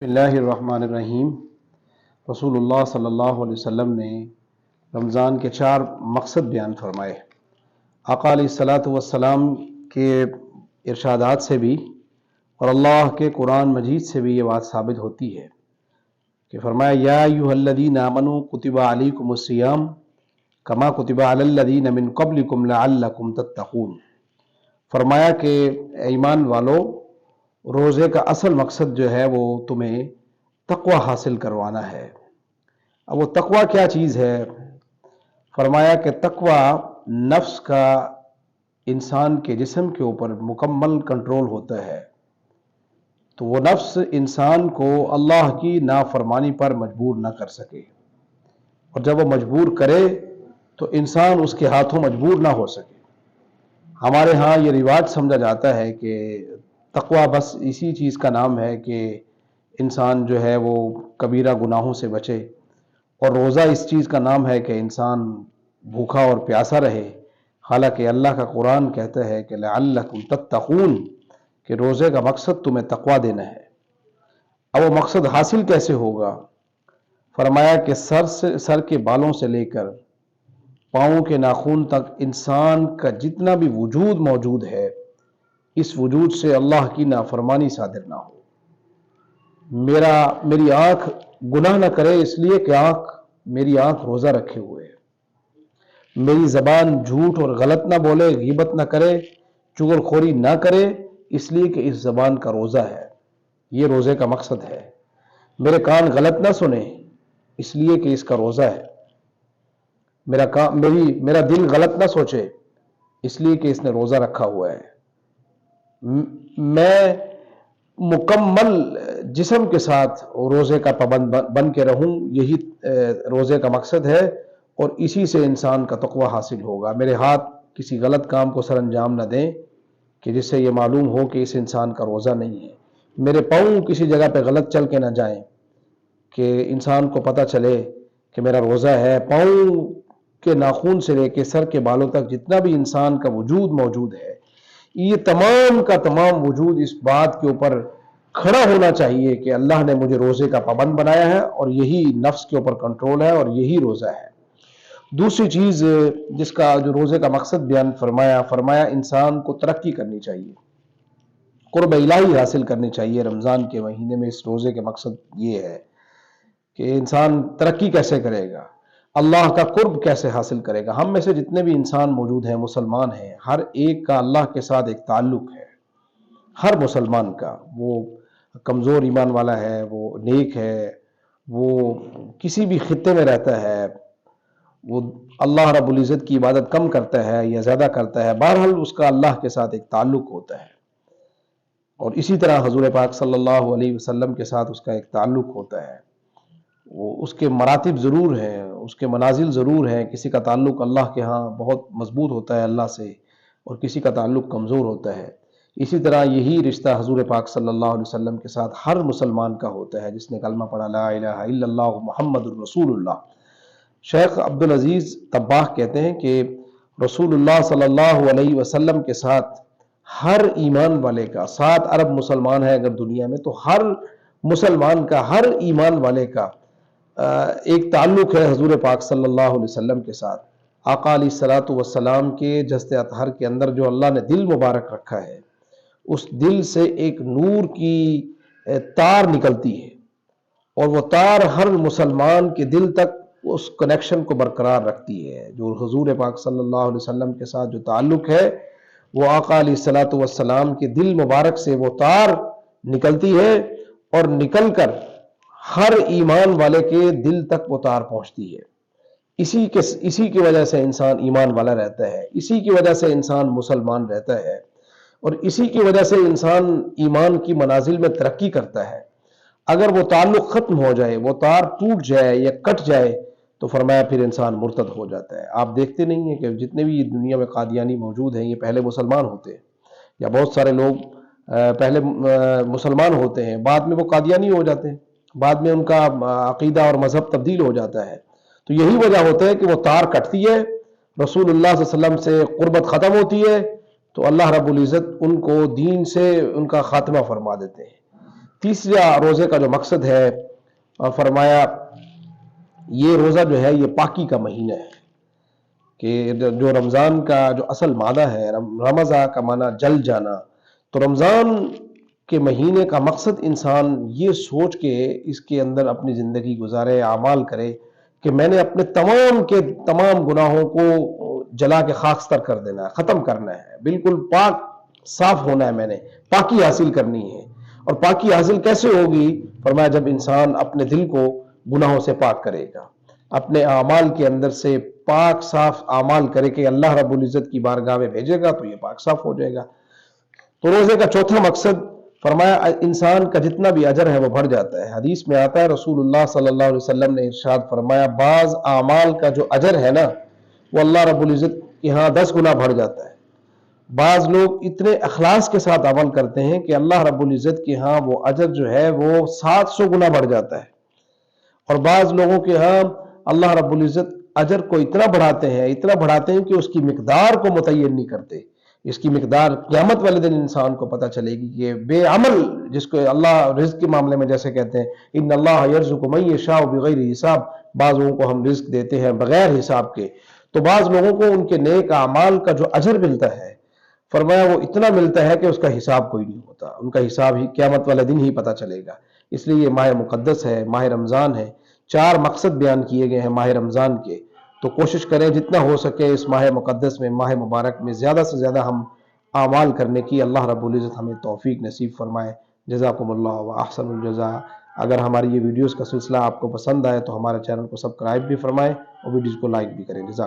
بسم اللہ الرحمن الرحیم۔ رسول اللہ صلی اللہ علیہ وسلم نے رمضان کے 4 مقصد بیان فرمائے۔ آقا علیہ الصلاۃ والسلام کے ارشادات سے بھی اور اللہ کے قرآن مجید سے بھی یہ بات ثابت ہوتی ہے کہ فرمایا یا ایھا الذین آمنوا کتب علیکم الصیام کما کتب علی الذین من قبلکم لعلکم تتقون۔ فرمایا کہ اے ایمان والو، روزے کا اصل مقصد جو ہے وہ تمہیں تقوی حاصل کروانا ہے۔ اب وہ تقوی کیا چیز ہے؟ فرمایا کہ تقوی نفس کا انسان کے جسم کے اوپر مکمل کنٹرول ہوتا ہے، تو وہ نفس انسان کو اللہ کی نافرمانی پر مجبور نہ کر سکے، اور جب وہ مجبور کرے تو انسان اس کے ہاتھوں مجبور نہ ہو سکے۔ ہمارے ہاں یہ رواج سمجھا جاتا ہے کہ تقوی بس اسی چیز کا نام ہے کہ انسان جو ہے وہ کبیرہ گناہوں سے بچے، اور روزہ اس چیز کا نام ہے کہ انسان بھوکا اور پیاسا رہے، حالانکہ اللہ کا قرآن کہتا ہے کہ لعلکم تتقون، کہ روزے کا مقصد تمہیں تقوی دینا ہے۔ اب وہ مقصد حاصل کیسے ہوگا؟ فرمایا کہ سر کے بالوں سے لے کر پاؤں کے ناخن تک انسان کا جتنا بھی وجود موجود ہے، اس وجود سے اللہ کی نافرمانی صادر نہ ہو۔ میری آنکھ گناہ نہ کرے اس لیے کہ میری آنکھ روزہ رکھے ہوئے ہے۔ میری زبان جھوٹ اور غلط نہ بولے، غیبت نہ کرے، چغل خوری نہ کرے اس لیے کہ اس زبان کا روزہ ہے، یہ روزے کا مقصد ہے۔ میرے کان غلط نہ سنے اس لیے کہ اس کا روزہ ہے۔ میرا دل غلط نہ سوچے اس لیے کہ اس نے روزہ رکھا ہوا ہے۔ میں مکمل جسم کے ساتھ روزے کا پابند بن کے رہوں، یہی روزے کا مقصد ہے، اور اسی سے انسان کا تقوی حاصل ہوگا۔ میرے ہاتھ کسی غلط کام کو سر انجام نہ دیں کہ جس سے یہ معلوم ہو کہ اس انسان کا روزہ نہیں ہے۔ میرے پاؤں کسی جگہ پہ غلط چل کے نہ جائیں کہ انسان کو پتہ چلے کہ میرا روزہ ہے۔ پاؤں کے ناخن سے لے کے سر کے بالوں تک جتنا بھی انسان کا وجود موجود ہے، یہ تمام کا تمام وجود اس بات کے اوپر کھڑا ہونا چاہیے کہ اللہ نے مجھے روزے کا پابند بنایا ہے، اور یہی نفس کے اوپر کنٹرول ہے، اور یہی روزہ ہے۔ دوسری چیز جس کا جو روزے کا مقصد بیان فرمایا انسان کو ترقی کرنی چاہیے، قرب الہی حاصل کرنی چاہیے۔ رمضان کے مہینے میں اس روزے کا مقصد یہ ہے کہ انسان ترقی کیسے کرے گا، اللہ کا قرب کیسے حاصل کرے گا۔ ہم میں سے جتنے بھی انسان موجود ہیں، مسلمان ہیں، ہر ایک کا اللہ کے ساتھ ایک تعلق ہے۔ ہر مسلمان کا، وہ کمزور ایمان والا ہے، وہ نیک ہے، وہ کسی بھی خطے میں رہتا ہے، وہ اللہ رب العزت کی عبادت کم کرتا ہے یا زیادہ کرتا ہے، بہرحال اس کا اللہ کے ساتھ ایک تعلق ہوتا ہے، اور اسی طرح حضور پاک صلی اللہ علیہ وسلم کے ساتھ اس کا ایک تعلق ہوتا ہے۔ وہ اس کے مراتب ضرور ہیں، اس کے منازل ضرور ہیں۔ کسی کا تعلق اللہ کے ہاں بہت مضبوط ہوتا ہے اللہ سے، اور کسی کا تعلق کمزور ہوتا ہے۔ اسی طرح یہی رشتہ حضور پاک صلی اللہ علیہ وسلم کے ساتھ ہر مسلمان کا ہوتا ہے جس نے کلمہ پڑھا لا الہ الا اللہ محمد الرسول اللہ۔ شیخ عبدالعزیز طباخ کہتے ہیں کہ رسول اللہ صلی اللہ علیہ وسلم کے ساتھ ہر ایمان والے کا، 7 ارب مسلمان ہیں اگر دنیا میں، تو ہر مسلمان کا، ہر ایمان والے کا ایک تعلق ہے حضور پاک صلی اللہ علیہ وسلم کے ساتھ۔ آقا علیہ الصلاۃ والسلام کے جسد اطہر کے اندر جو اللہ نے دل مبارک رکھا ہے، اس دل سے ایک نور کی تار نکلتی ہے، اور وہ تار ہر مسلمان کے دل تک اس کنیکشن کو برقرار رکھتی ہے۔ جو حضور پاک صلی اللہ علیہ وسلم کے ساتھ جو تعلق ہے، وہ آقا علیہ الصلاۃ والسلام کے دل مبارک سے وہ تار نکلتی ہے، اور نکل کر ہر ایمان والے کے دل تک وہ تار پہنچتی ہے۔ اسی کی وجہ سے انسان ایمان والا رہتا ہے، اسی کی وجہ سے انسان مسلمان رہتا ہے، اور اسی کی وجہ سے انسان ایمان کی منازل میں ترقی کرتا ہے۔ اگر وہ تعلق ختم ہو جائے، وہ تار ٹوٹ جائے یا کٹ جائے، تو فرمایا پھر انسان مرتد ہو جاتا ہے۔ آپ دیکھتے نہیں ہیں کہ جتنے بھی دنیا میں قادیانی موجود ہیں، یہ پہلے مسلمان ہوتے ہیں، یا بہت سارے لوگ پہلے مسلمان ہوتے ہیں، بعد میں وہ قادیانی ہو جاتے ہیں، بعد میں ان کا عقیدہ اور مذہب تبدیل ہو جاتا ہے۔ تو یہی وجہ ہوتا ہے کہ وہ تار کٹتی ہے، رسول اللہ صلی اللہ علیہ وسلم سے قربت ختم ہوتی ہے، تو اللہ رب العزت ان کو دین سے ان کا خاتمہ فرما دیتے ہیں۔ تیسرا روزے کا جو مقصد ہے، فرمایا یہ روزہ جو ہے یہ پاکی کا مہینہ ہے، کہ جو رمضان کا جو اصل معنی ہے، رمضان کا معنی جل جانا، تو رمضان کے مہینے کا مقصد انسان یہ سوچ کے اس کے اندر اپنی زندگی گزارے، اعمال کرے کہ میں نے اپنے تمام کے تمام گناہوں کو جلا کے خاکستر کر دینا ہے، ختم کرنا ہے، بالکل پاک صاف ہونا ہے، میں نے پاکی حاصل کرنی ہے۔ اور پاکی حاصل کیسے ہوگی؟ فرمایا جب انسان اپنے دل کو گناہوں سے پاک کرے گا، اپنے اعمال کے اندر سے پاک صاف اعمال کرے کہ اللہ رب العزت کی بارگاہ میں بھیجے گا تو یہ پاک صاف ہو جائے گا۔ تو روزے کا چوتھا مقصد، فرمایا انسان کا جتنا بھی اجر ہے وہ بڑھ جاتا ہے۔ حدیث میں آتا ہے، رسول اللہ صلی اللہ علیہ وسلم نے ارشاد فرمایا، بعض اعمال کا جو اجر ہے نا وہ اللہ رب العزت کے ہاں 10 گنا بڑھ جاتا ہے۔ بعض لوگ اتنے اخلاص کے ساتھ عمل کرتے ہیں کہ اللہ رب العزت کے ہاں وہ اجر جو ہے وہ 700 گنا بڑھ جاتا ہے۔ اور بعض لوگوں کے ہاں اللہ رب العزت اجر کو اتنا بڑھاتے ہیں کہ اس کی مقدار کو متعین نہیں کرتے۔ اس کی مقدار قیامت والے دن انسان کو پتہ چلے گی کہ بے عمل، جس کو اللہ رزق کے معاملے میں جیسے کہتے ہیں ان اللہ یرزق من یشاء بغیر حساب، بعض لوگوں کو ہم رزق دیتے ہیں بغیر حساب کے، تو بعض لوگوں کو ان کے نیک اعمال کا جو اجر ملتا ہے، فرمایا وہ اتنا ملتا ہے کہ اس کا حساب کوئی نہیں ہوتا، ان کا حساب ہی قیامت والے دن ہی پتہ چلے گا۔ اس لیے یہ ماہ مقدس ہے، ماہ رمضان ہے، 4 مقصد بیان کیے گئے ہیں ماہ رمضان کے، تو کوشش کریں جتنا ہو سکے اس ماہ مقدس میں، ماہ مبارک میں زیادہ سے زیادہ ہم اعمال کرنے کی اللہ رب العزت ہمیں توفیق نصیب فرمائے۔ جزاکم اللہ و احسن الجزاء۔ اگر ہماری یہ ویڈیوز کا سلسلہ آپ کو پسند آئے تو ہمارے چینل کو سبسکرائب بھی فرمائیں اور ویڈیوز کو لائک بھی کریں۔ جزاکم